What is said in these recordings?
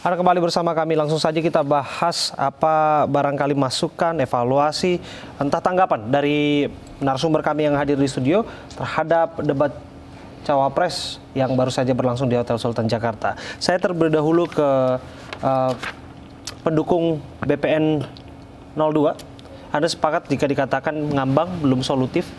Anda kembali bersama kami, langsung saja kita bahas apa barangkali masukan, evaluasi, entah tanggapan dari narasumber kami yang hadir di studio terhadap debat Cawapres yang baru saja berlangsung di Hotel Sultan Jakarta. Saya terlebih dahulu ke pendukung BPN 02. Anda sepakat jika dikatakan ngambang belum solutif?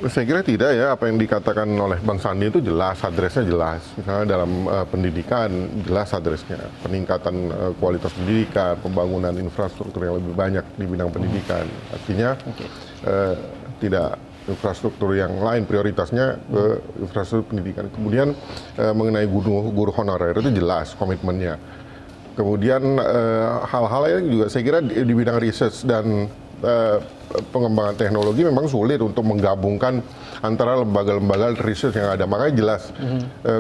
Saya kira tidak ya, apa yang dikatakan oleh Bang Sandi itu jelas, adresnya jelas. Misalnya dalam pendidikan jelas adresnya, peningkatan kualitas pendidikan, pembangunan infrastruktur yang lebih banyak di bidang pendidikan. Artinya tidak infrastruktur yang lain, prioritasnya ke infrastruktur pendidikan. Kemudian mengenai guru honorer itu jelas komitmennya. Kemudian hal-hal lain juga saya kira di bidang research dan pengembangan teknologi memang sulit untuk menggabungkan antara lembaga-lembaga research yang ada. Makanya jelas,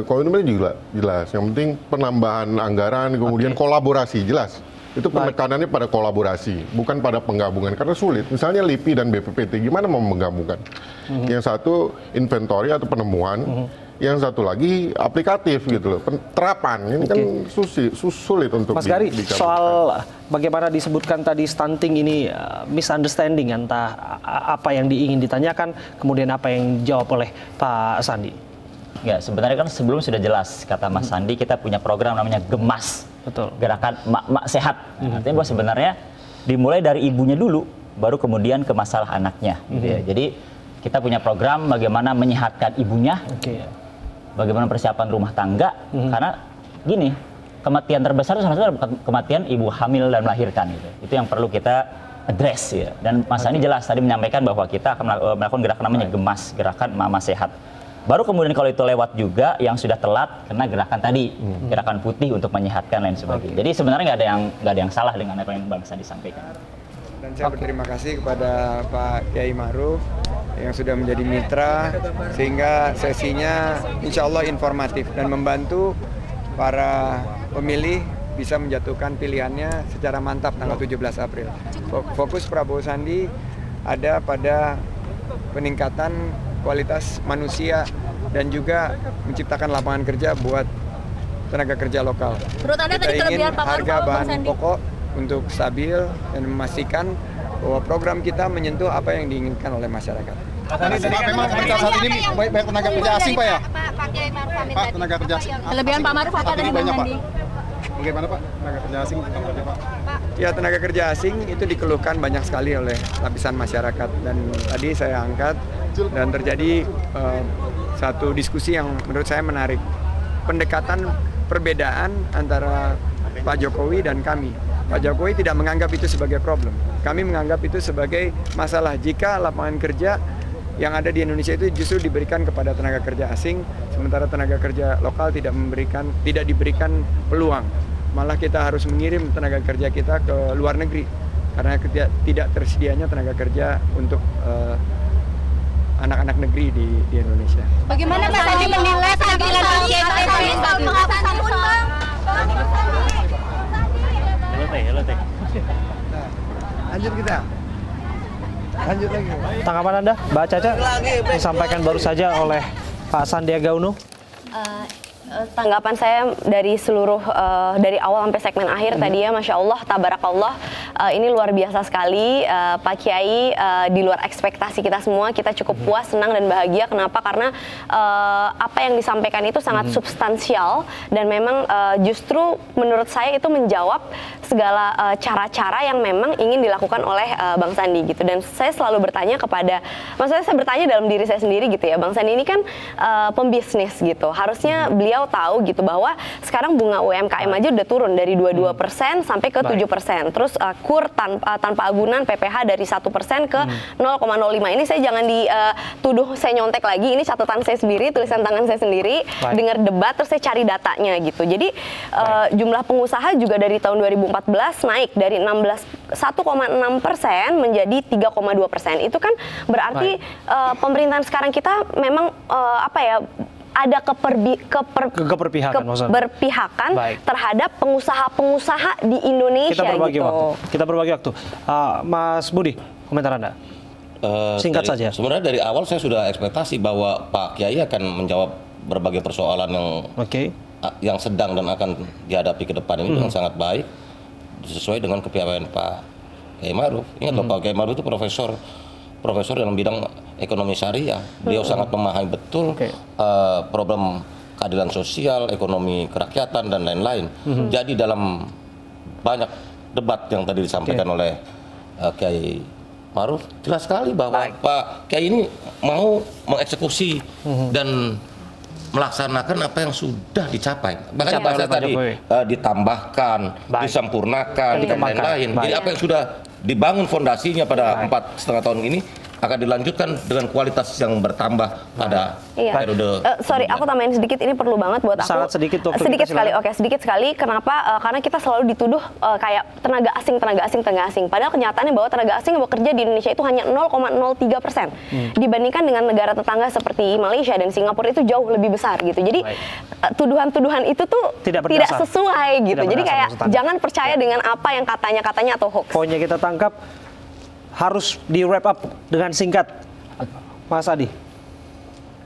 komitmennya juga jelas. Yang penting penambahan anggaran, kemudian kolaborasi, jelas. Itu penekanannya pada kolaborasi, bukan pada penggabungan. Karena sulit. Misalnya LIPI dan BPPT, gimana mau menggabungkan? Yang satu inventory atau penemuan, yang satu lagi aplikatif gitu loh, terapan. Ini kan sulit untuk Mas Gari, soal bagaimana disebutkan tadi stunting ini misunderstanding, entah apa yang ingin ditanyakan, kemudian apa yang dijawab oleh Pak Sandi. Ya, sebenarnya kan sebelum sudah jelas, kata Mas Sandi, kita punya program namanya GEMAS. Betul. Gerakan Mak-Mak Sehat. Artinya bahwa sebenarnya dimulai dari ibunya dulu, baru kemudian ke masalah anaknya. Gitu ya. Jadi kita punya program bagaimana menyehatkan ibunya, bagaimana persiapan rumah tangga, karena gini, kematian terbesar itu salah satu bukan kematian ibu hamil dan melahirkan. Gitu. Itu yang perlu kita address ya. Dan Mas Sandi jelas tadi menyampaikan bahwa kita akan melakukan gerakan namanya GEMAS, Gerakan Mama Sehat. Baru kemudian kalau itu lewat juga yang sudah telat kena gerakan tadi, gerakan putih untuk menyehatkan lain sebagainya. Jadi sebenarnya nggak ada yang salah dengan apa yang Bang Sandi sampaikan. Dan saya berterima kasih kepada Pak Kiai Ma'ruf yang sudah menjadi mitra sehingga sesinya insya Allah informatif dan membantu para pemilih bisa menjatuhkan pilihannya secara mantap tanggal 17 April. Fokus Prabowo Sandi ada pada peningkatan kualitas manusia dan juga menciptakan lapangan kerja buat tenaga kerja lokal. Kita ingin harga bahan pokok untuk stabil dan memastikan bahwa program kita menyentuh apa yang diinginkan oleh masyarakat. Pak, memang pemerintah saat ini banyak tenaga kerja asing, Pak ya? Pak, tenaga kerja asing. Kelebihan Pak Ma'ruf apa dari Bang Sandi? Bagaimana Pak, tenaga kerja asing? Ya, tenaga kerja asing itu dikeluhkan banyak sekali oleh lapisan masyarakat dan tadi saya angkat dan terjadi satu diskusi yang menurut saya menarik. Pendekatan perbedaan antara Pak Jokowi dan kami. Pak Jokowi tidak menganggap itu sebagai problem. Kami menganggap itu sebagai masalah jika lapangan kerja yang ada di Indonesia itu justru diberikan kepada tenaga kerja asing, sementara tenaga kerja lokal tidak diberikan peluang. Malah kita harus mengirim tenaga kerja kita ke luar negeri karena tidak tersedianya tenaga kerja untuk anak-anak negeri di Indonesia. Bagaimana Pak Sandi menilai penampilan Pak Kiai Lanjut kita. Lanjut lagi. Tanggapan Anda, Mbak Caca, disampaikan baru saja oleh Pak Sandiaga Uno? Tanggapan saya dari seluruh dari awal sampai segmen akhir tadi ya, Masya Allah, Tabarakallah, ini luar biasa sekali, Pak Kiai, di luar ekspektasi kita semua. Kita cukup puas, senang dan bahagia. Kenapa? Karena apa yang disampaikan itu sangat substansial dan memang justru menurut saya itu menjawab segala cara-cara yang memang ingin dilakukan oleh Bang Sandi gitu. Dan saya selalu bertanya kepada, maksudnya saya bertanya dalam diri saya sendiri gitu ya, Bang Sandi ini kan pembisnis gitu, harusnya beliau tahu gitu bahwa sekarang bunga UMKM aja udah turun dari 22% sampai ke 7%. Terus kur tanpa agunan PPh dari 1% ke 0,05. Ini saya jangan dituduh saya nyontek lagi, ini catatan saya sendiri, tulisan tangan saya sendiri, dengar debat terus saya cari datanya gitu. Jadi jumlah pengusaha juga dari tahun 2014 naik dari 1,6% menjadi 3,2%. Itu kan berarti pemerintahan sekarang kita memang ada keberpihakan terhadap pengusaha-pengusaha di Indonesia. Kita berbagi waktu. Mas Budi, komentar Anda? Singkat saja. Sebenarnya dari awal saya sudah ekspektasi bahwa Pak Kiai akan menjawab berbagai persoalan yang yang sedang dan akan dihadapi ke depan ini dengan sangat baik, sesuai dengan kepiawaian Pak Kiai Ma'ruf. Ingat loh, Pak Kiai Ma'ruf itu profesor dalam bidang ekonomi syariah. Beliau sangat memahami betul problem keadilan sosial, ekonomi kerakyatan, dan lain-lain. Jadi dalam banyak debat yang tadi disampaikan oleh Kiai Ma'ruf, jelas sekali bahwa Pak Kiai ini mau mengeksekusi dan melaksanakan apa yang sudah dicapai. Bahkan bahasa tadi ditambahkan, disempurnakan, dan lain-lain. Jadi apa yang sudah dibangun fondasinya pada 4,5 tahun ini akan dilanjutkan dengan kualitas yang bertambah pada periode. Sorry, aku tambahin sedikit, ini perlu banget buat aku. Sangat sedikit waktu sedikit kita, sekali, oke, sedikit sekali. Kenapa? Karena kita selalu dituduh kayak tenaga asing. Padahal kenyataannya bahwa tenaga asing yang bekerja di Indonesia itu hanya 0,03%. Dibandingkan dengan negara tetangga seperti Malaysia dan Singapura itu jauh lebih besar gitu. Jadi tuduhan-tuduhan itu tuh tidak sesuai gitu. Jadi kayak jangan percaya dengan apa yang katanya atau hoax. Poinnya kita tangkap, harus di wrap up dengan singkat, Mas Adi.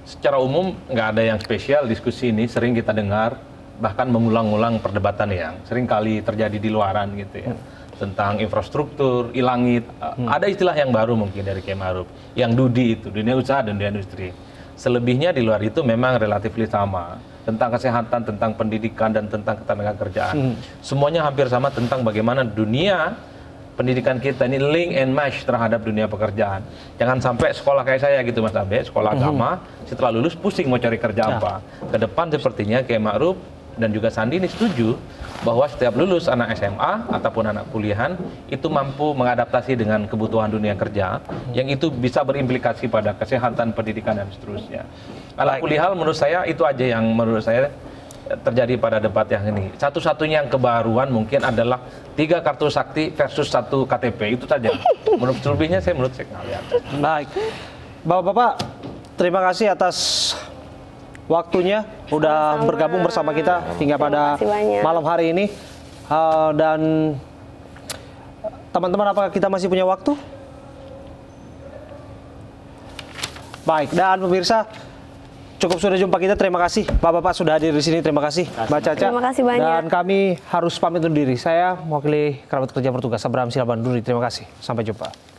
Secara umum nggak ada yang spesial, diskusi ini sering kita dengar, bahkan mengulang-ulang perdebatan yang sering kali terjadi di luaran gitu ya, tentang infrastruktur, ilangit. Ada istilah yang baru mungkin dari Kiai Ma'ruf, yang DUDI itu, dunia usaha dan dunia industri. Selebihnya di luar itu memang relatif sama, tentang kesehatan, tentang pendidikan, dan tentang ketenagakerjaan. Semuanya hampir sama tentang bagaimana dunia pendidikan kita ini link and match terhadap dunia pekerjaan. Jangan sampai sekolah kayak saya gitu Mas Abe, sekolah agama, setelah lulus pusing mau cari kerja apa. Ke depan sepertinya Kiai Ma'ruf dan juga Sandi ini setuju bahwa setiap lulus anak SMA ataupun anak kuliahan itu mampu mengadaptasi dengan kebutuhan dunia kerja, yang itu bisa berimplikasi pada kesehatan, pendidikan, dan seterusnya. Ala kulihal menurut saya itu aja yang menurut saya terjadi pada debat yang ini. Satu-satunya yang kebaruan mungkin adalah 3 kartu sakti versus 1 KTP, itu saja. Menurut selebihnya saya nggak lihat. Baik, Bapak-bapak, terima kasih atas waktunya, udah bergabung bersama kita hingga pada malam hari ini. Dan teman-teman, apakah kita masih punya waktu? Baik, dan pemirsa, cukup sudah jumpa kita. Terima kasih Bapak-bapak sudah hadir di sini. Terima kasih Mbak Caca. Terima kasih banyak. Dan kami harus pamit undur diri. Saya mewakili kerabat kerja bertugas Abraham Silabanduri. Terima kasih. Sampai jumpa.